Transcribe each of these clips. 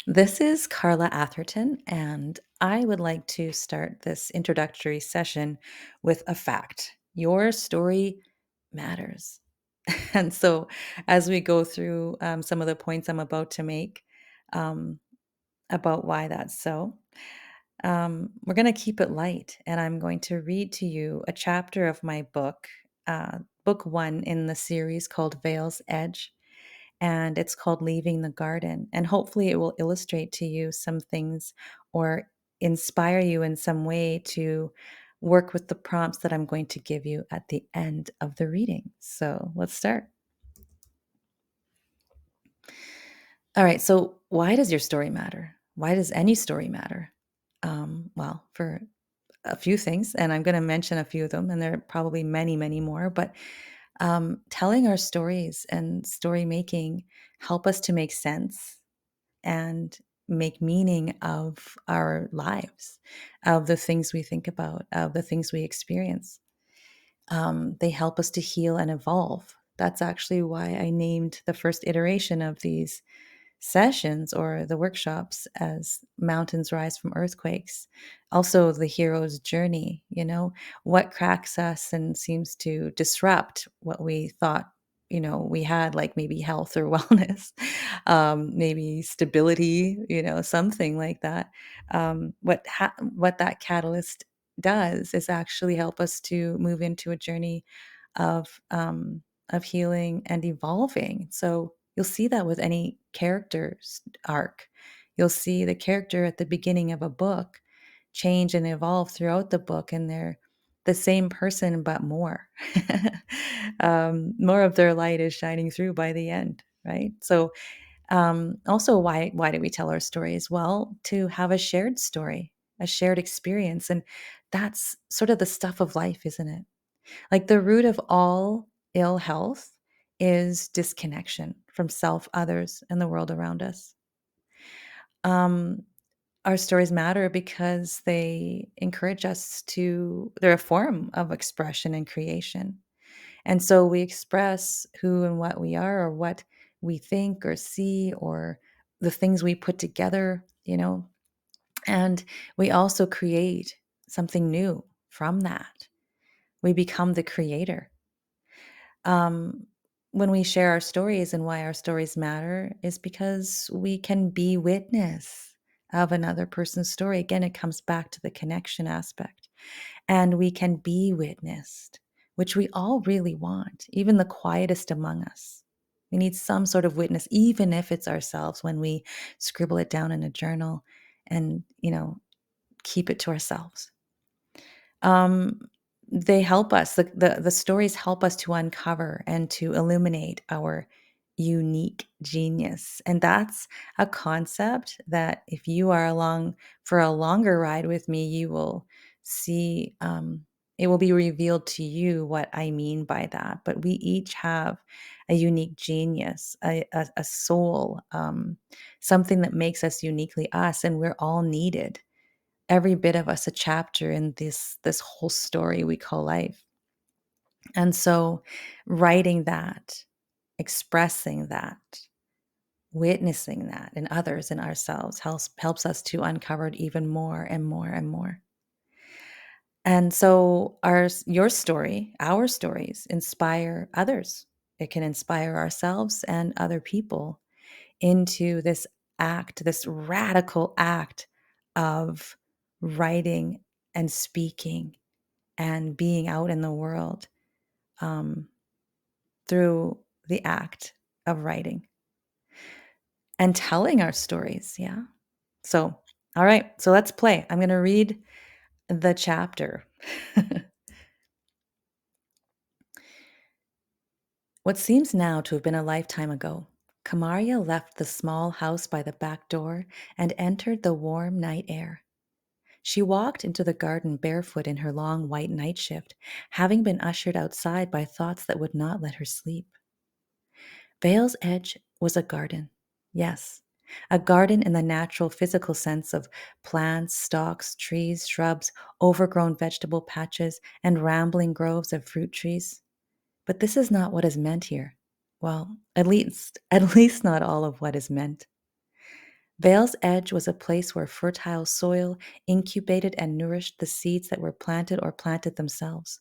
This is Carla Atherton, and I would like to start this introductory session with a fact. Your story matters. And so, as we go through some of the points I'm about to make um, about why that's so, we're going to keep it light. And I'm going to read to you a chapter of my book, book one in the series called Vale's Edge, and it's called Leaving the Garden. And hopefully, it will illustrate to you some things or inspire you in some way to work with the prompts that I'm going to give you at the end of the reading. So let's start. All right. So, why does your story matter? Why does any story matter? Well, for a few things, and I'm going to mention a few of them, and there are probably many, many more. But telling our stories and story making help us to make sense and make meaning of our lives, of the things we think about, of the things we experience. They help us to heal and evolve. That's actually why I named the first iteration of these sessions or the workshops as Mountains Rise from Earthquakes. Also, the hero's journey, what cracks us and seems to disrupt what we thought. We had like maybe health or wellness, maybe stability, something like that. What that catalyst does is actually help us to move into a journey of healing and evolving. So you'll see that with any character's arc. You'll see the character at the beginning of a book change and evolve throughout the book, and they're the same person, but more. More of their light is shining through by the end, right? So, also, why do we tell our stories? Well, to have a shared story, a shared experience, and that's sort of the stuff of life, isn't it? Like the root of all ill health is disconnection from self, others, and the world around us. Um, our stories matter because they encourage us to, they're a form of expression and creation. And so we express who and what we are, or what we think or see, or the things we put together, and we also create something new from that. We become the creator. um, when we share our stories, and why our stories matter is because we can be witness of another person's story. Again, it comes back to the connection aspect. And we can be witnessed, which we all really want, even the quietest among us. We need some sort of witness, even if it's ourselves, when we scribble it down in a journal and, keep it to ourselves. Um, they help us. The stories help us to uncover and to illuminate our unique genius. And that's a concept that if you are along for a longer ride with me, you will see. It will be revealed to you what I mean by that. But we each have a unique genius, a soul, something that makes us uniquely us, and we're all needed, every bit of us, a chapter in this whole story we call life. And so writing that, expressing that, witnessing that in others and ourselves helps us to uncover it even more and more and more. And so your story, our stories inspire others. It can inspire ourselves and other people into this act, this radical act of writing and speaking and being out in the world, um, through the act of writing and telling our stories. Yeah. So, all right. So let's play. I'm going to read the chapter. What seems now to have been a lifetime ago, Kamaria left the small house by the back door and entered the warm night air. She walked into the garden barefoot in her long white night shift, having been ushered outside by thoughts that would not let her sleep. Vale's Edge was a garden. Yes, a garden in the natural physical sense of plants, stalks, trees, shrubs, overgrown vegetable patches, and rambling groves of fruit trees. But this is not what is meant here. Well, at least not all of what is meant. Vale's Edge was a place where fertile soil incubated and nourished the seeds that were planted or planted themselves,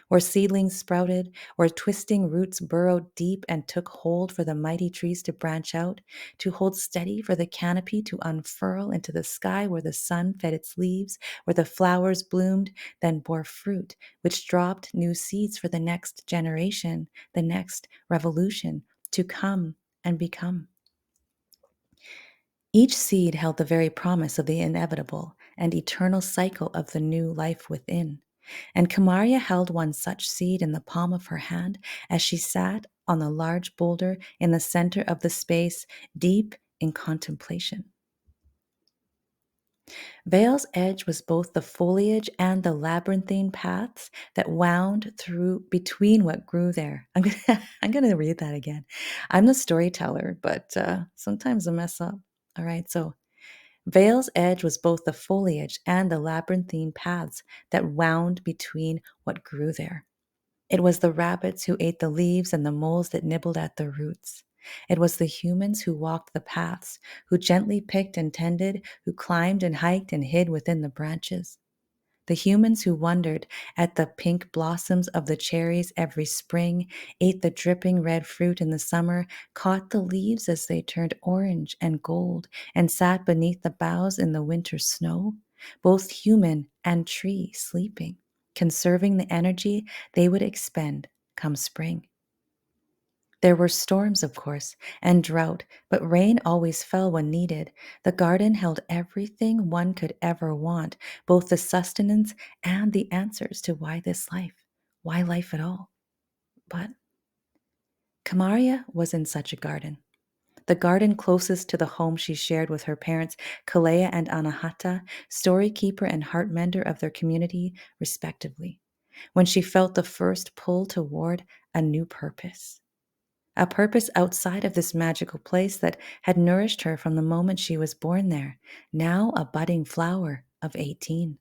where seedlings sprouted, where twisting roots burrowed deep and took hold for the mighty trees to branch out, to hold steady for the canopy to unfurl into the sky, where the sun fed its leaves, where the flowers bloomed, then bore fruit, which dropped new seeds for the next generation, the next revolution to come and become. Each seed held the very promise of the inevitable and eternal cycle of the new life within. And Kamaria held one such seed in the palm of her hand as she sat on the large boulder in the center of the space, deep in contemplation. Vale's Edge was both the foliage and the labyrinthine paths that wound through between what grew there. I'm gonna read that again. I'm the storyteller, but sometimes I mess up. All right, so Vale's Edge was both the foliage and the labyrinthine paths that wound between what grew there. It was the rabbits who ate the leaves and the moles that nibbled at the roots. It was the humans who walked the paths, who gently picked and tended, who climbed and hiked and hid within the branches. The humans who wondered at the pink blossoms of the cherries every spring, ate the dripping red fruit in the summer, caught the leaves as they turned orange and gold, and sat beneath the boughs in the winter snow, both human and tree sleeping, conserving the energy they would expend come spring. There were storms, of course, and drought, but rain always fell when needed. The garden held everything one could ever want, both the sustenance and the answers to why this life, why life at all. But Kamaria was in such a garden. The garden closest to the home she shared with her parents, Kalea and Anahata, story keeper and heart mender of their community, respectively, when she felt the first pull toward a new purpose. A purpose outside of this magical place that had nourished her from the moment she was born there, now a budding flower of 18.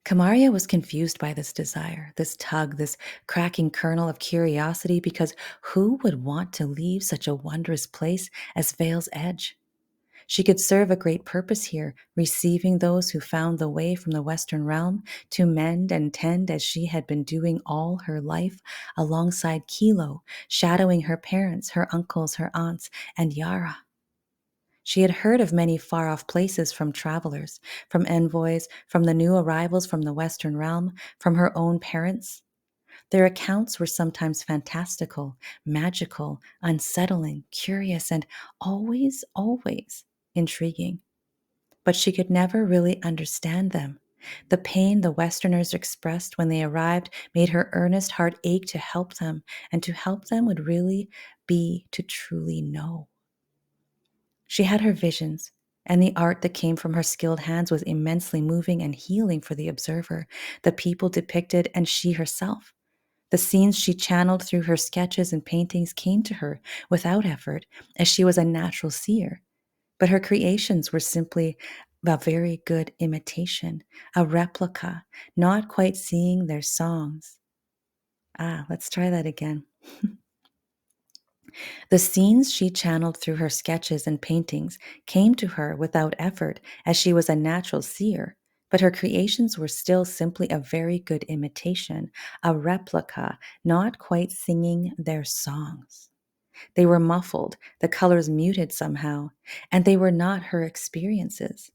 Kamaria was confused by this desire, this tug, this cracking kernel of curiosity, because who would want to leave such a wondrous place as Vale's Edge? She could serve a great purpose here, receiving those who found the way from the Western realm to mend and tend as she had been doing all her life alongside Kilo, shadowing her parents, her uncles, her aunts, and Yara. She had heard of many far off places from travelers, from envoys, from the new arrivals from the Western realm, from her own parents. Their accounts were sometimes fantastical, magical, unsettling, curious, and always intriguing. But she could never really understand them. The pain the Westerners expressed when they arrived made her earnest heart ache to help them, and to help them would really be to truly know. She had her visions, and the art that came from her skilled hands was immensely moving and healing for the observer, the people depicted, and she herself. The scenes she channeled through her sketches and paintings came to her without effort, as she was a natural seer. But her creations were simply a very good imitation, a replica, not quite seeing their songs. Let's try that again. The scenes she channeled through her sketches and paintings came to her without effort, as she was a natural seer, but her creations were still simply a very good imitation, a replica, not quite singing their songs. They were muffled, the colors muted somehow, and they were not her experiences.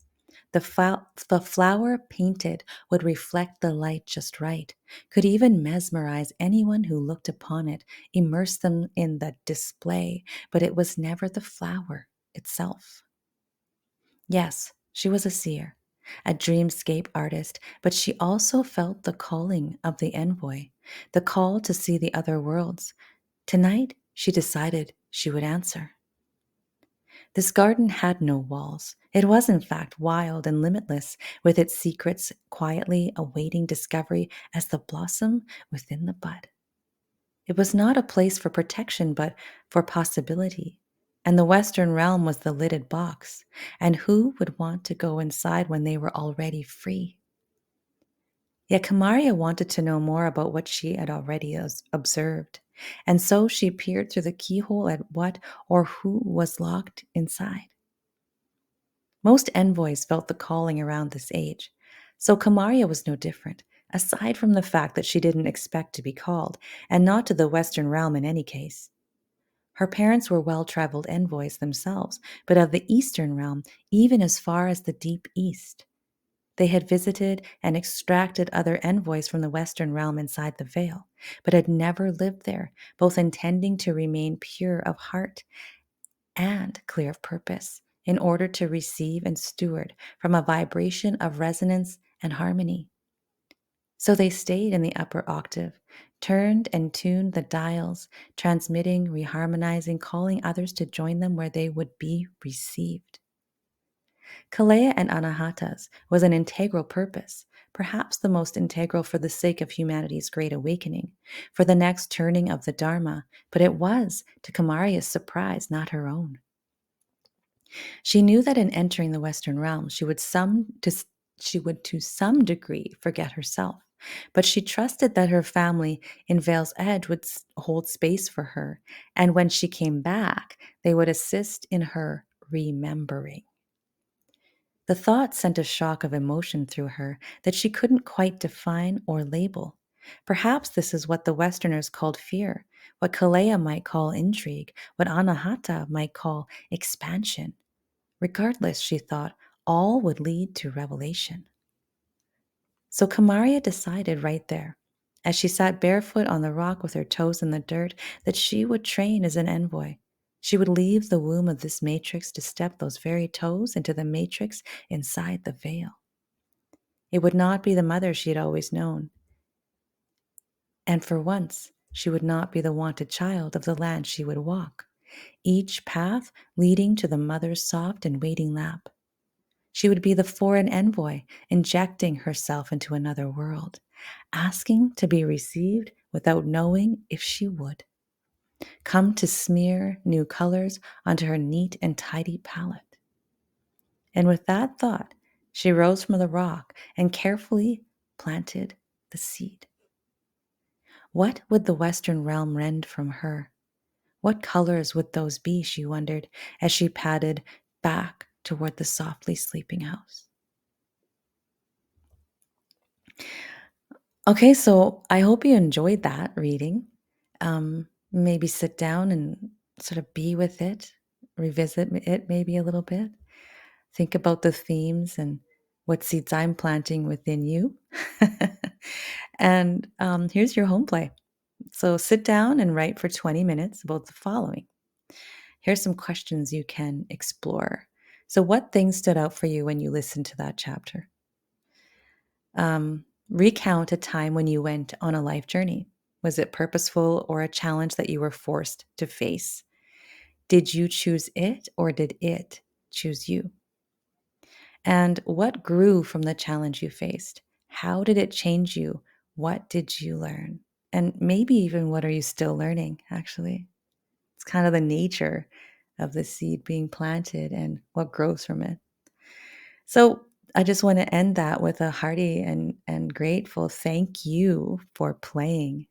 The flower painted would reflect the light just right, could even mesmerize anyone who looked upon it, immerse them in the display, but it was never the flower itself. Yes, she was a seer, a dreamscape artist, but she also felt the calling of the envoy, the call to see the other worlds. Tonight, she decided she would answer. This garden had no walls. It was, in fact, wild and limitless, with its secrets quietly awaiting discovery as the blossom within the bud. It was not a place for protection, but for possibility. And the Western realm was the lidded box. And who would want to go inside when they were already free? Yet Kamaria wanted to know more about what she had already observed. And so she peered through the keyhole at what or who was locked inside. Most envoys felt the calling around this age, so Kamaria was no different, aside from the fact that she didn't expect to be called, and not to the Western realm in any case. Her parents were well traveled envoys themselves, but of the Eastern realm, even as far as the deep East. They had visited and extracted other envoys from the Western realm inside the veil, but had never lived there, both intending to remain pure of heart and clear of purpose, in order to receive and steward from a vibration of resonance and harmony. So they stayed in the upper octave, turned and tuned the dials, transmitting, reharmonizing, calling others to join them where they would be received. Kalea and Anahata's was an integral purpose, perhaps the most integral for the sake of humanity's great awakening, for the next turning of the Dharma, but it was, to Kamaria's surprise, not her own. She knew that in entering the Western realm, she would to some degree forget herself, but she trusted that her family in Vale's Edge would hold space for her, and when she came back, they would assist in her remembering. The thought sent a shock of emotion through her that she couldn't quite define or label. Perhaps this is what the Westerners called fear, what Kalea might call intrigue, what Anahata might call expansion. Regardless, she thought, all would lead to revelation. So Kamaria decided right there, as she sat barefoot on the rock with her toes in the dirt, that she would train as an envoy. She would leave the womb of this matrix to step those very toes into the matrix inside the veil. It would not be the mother she had always known. And for once, she would not be the wanted child of the land she would walk, each path leading to the mother's soft and waiting lap. She would be the foreign envoy, injecting herself into another world, asking to be received without knowing if she would. Come to smear new colors onto her neat and tidy palette. And with that thought, she rose from the rock and carefully planted the seed. What would the Western realm rend from her? What colors would those be, she wondered, as she padded back toward the softly sleeping house. Okay, so I hope you enjoyed that reading. Maybe sit down and sort of be with it, revisit it maybe a little bit. Think about the themes and what seeds I'm planting within you. And here's your home play. So sit down and write for 20 minutes about the following. Here's some questions you can explore. So, what things stood out for you when you listened to that chapter? Recount a time when you went on a life journey. Was it purposeful or a challenge that you were forced to face? Did you choose it or did it choose you? And what grew from the challenge you faced? How did it change you? What did you learn? And maybe even what are you still learning, actually? It's kind of the nature of the seed being planted and what grows from it. So I just want to end that with a hearty and grateful thank you for playing